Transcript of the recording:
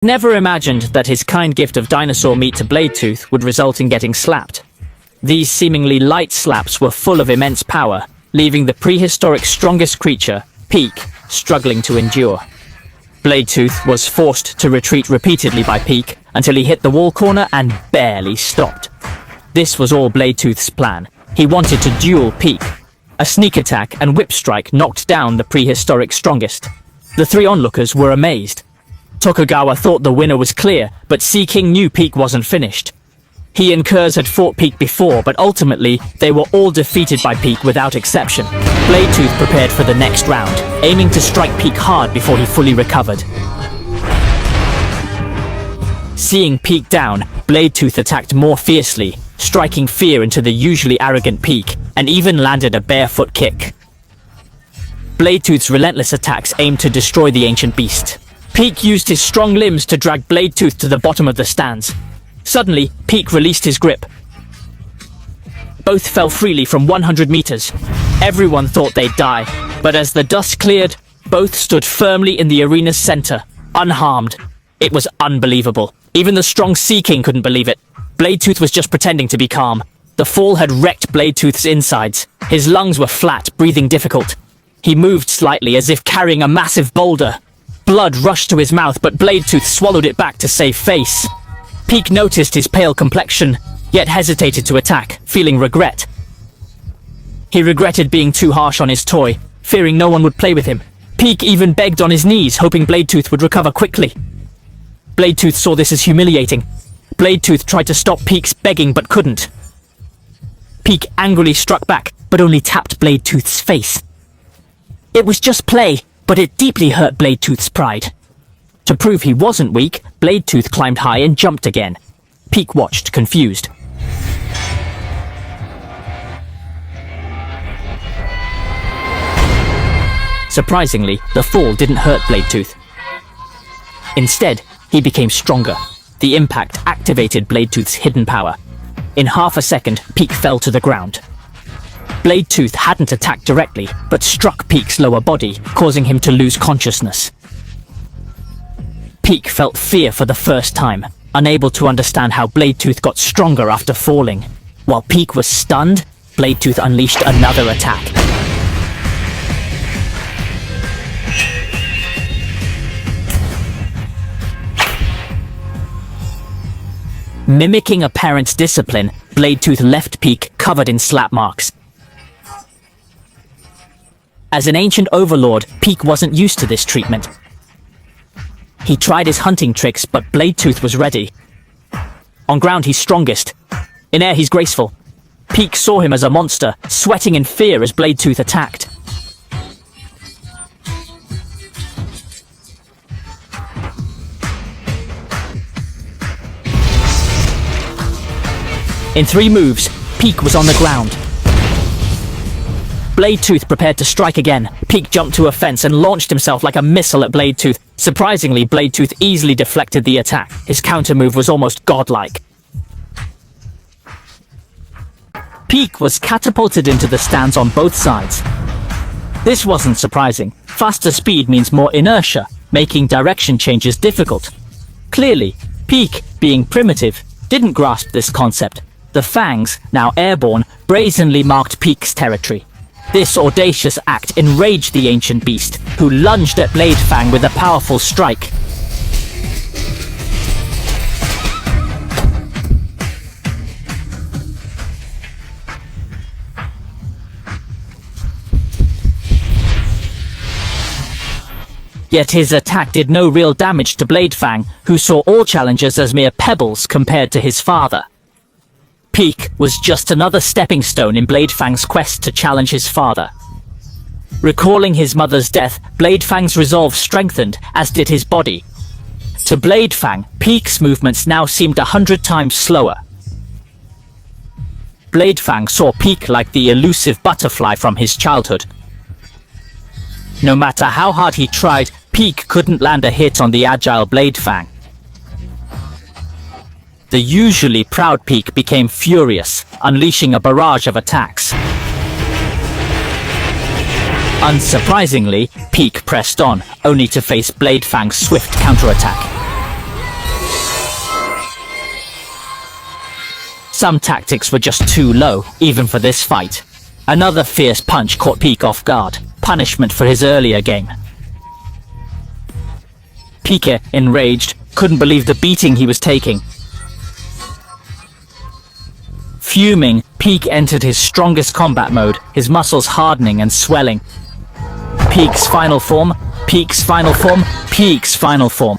Never imagined that his kind gift of dinosaur meat to Bladetooth would result in getting slapped. These seemingly light slaps were full of immense power, leaving the prehistoric strongest creature, Pique, struggling to endure. Bladetooth was forced to retreat repeatedly by Pique until he hit the wall corner and barely stopped. This was all Bladetooth's plan. He wanted to duel Pique. A sneak attack and whip strike knocked down the prehistoric strongest. The three onlookers were amazed. Tokugawa thought the winner was clear, but Sea King knew Pique wasn't finished. He and Kurz had fought Pique before, but ultimately, they were all defeated by Pique without exception. Bladetooth prepared for the next round, aiming to strike Pique hard before he fully recovered. Seeing Pique down, Bladetooth attacked more fiercely, striking fear into the usually arrogant Pique, and even landed a barefoot kick. Bladetooth's relentless attacks aimed to destroy the ancient beast. Pique used his strong limbs to drag Bladetooth to the bottom of the stands. Suddenly, Pique released his grip. Both fell freely from 100 meters. Everyone thought they'd die, but as the dust cleared, both stood firmly in the arena's center, unharmed. It was unbelievable. Even the strong Sea King couldn't believe it. Bladetooth was just pretending to be calm. The fall had wrecked Bladetooth's insides. His lungs were flat, breathing difficult. He moved slightly as if carrying a massive boulder. Blood rushed to his mouth, but Bladetooth swallowed it back to save face. Pique noticed his pale complexion, yet hesitated to attack, feeling regret. He regretted being too harsh on his toy, fearing no one would play with him. Pique even begged on his knees, hoping Bladetooth would recover quickly. Bladetooth saw this as humiliating. Bladetooth tried to stop Pique's begging, but couldn't. Pique angrily struck back, but only tapped Bladetooth's face. It was just play, but it deeply hurt Bladetooth's pride. To prove he wasn't weak, Bladetooth climbed high and jumped again. Pique watched, confused. Surprisingly, the fall didn't hurt Bladetooth. Instead, he became stronger. The impact activated Bladetooth's hidden power. In half a second, Pique fell to the ground. Bladetooth hadn't attacked directly, but struck Pique's lower body, causing him to lose consciousness. Pique felt fear for the first time, unable to understand how Bladetooth got stronger after falling. While Pique was stunned, Bladetooth unleashed another attack. Mimicking a parent's discipline, Bladetooth left Pique covered in slap marks. As an ancient overlord, Pique wasn't used to this treatment. He tried his hunting tricks, but Bladetooth was ready. On ground, he's strongest. In air, he's graceful. Pique saw him as a monster, sweating in fear as Bladetooth attacked. In 3 moves, Pique was on the ground. Bladetooth prepared to strike again. Pique jumped to a fence and launched himself like a missile at Bladetooth. Surprisingly, Bladetooth easily deflected the attack. His counter-move was almost godlike. Pique was catapulted into the stands on both sides. This wasn't surprising. Faster speed means more inertia, making direction changes difficult. Clearly, Pique, being primitive, didn't grasp this concept. The Fangs, now airborne, brazenly marked Pique's territory. This audacious act enraged the ancient beast, who lunged at Bladefang with a powerful strike. Yet his attack did no real damage to Bladefang, who saw all challengers as mere pebbles compared to his father. Pique was just another stepping stone in Bladefang's quest to challenge his father. Recalling his mother's death, Bladefang's resolve strengthened, as did his body. To Bladefang, Pique's movements now seemed 100 times slower. Bladefang saw Pique like the elusive butterfly from his childhood. No matter how hard he tried, Pique couldn't land a hit on the agile Bladefang. The usually proud Pique became furious, unleashing a barrage of attacks. Unsurprisingly, Pique pressed on, only to face Bladefang's swift counterattack. Some tactics were just too low, even for this fight. Another fierce punch caught Pique off guard, punishment for his earlier game. Pique, enraged, couldn't believe the beating he was taking. Fuming, Pique entered his strongest combat mode, his muscles hardening and swelling. Pique's final form, Pique's final form, Pique's final form.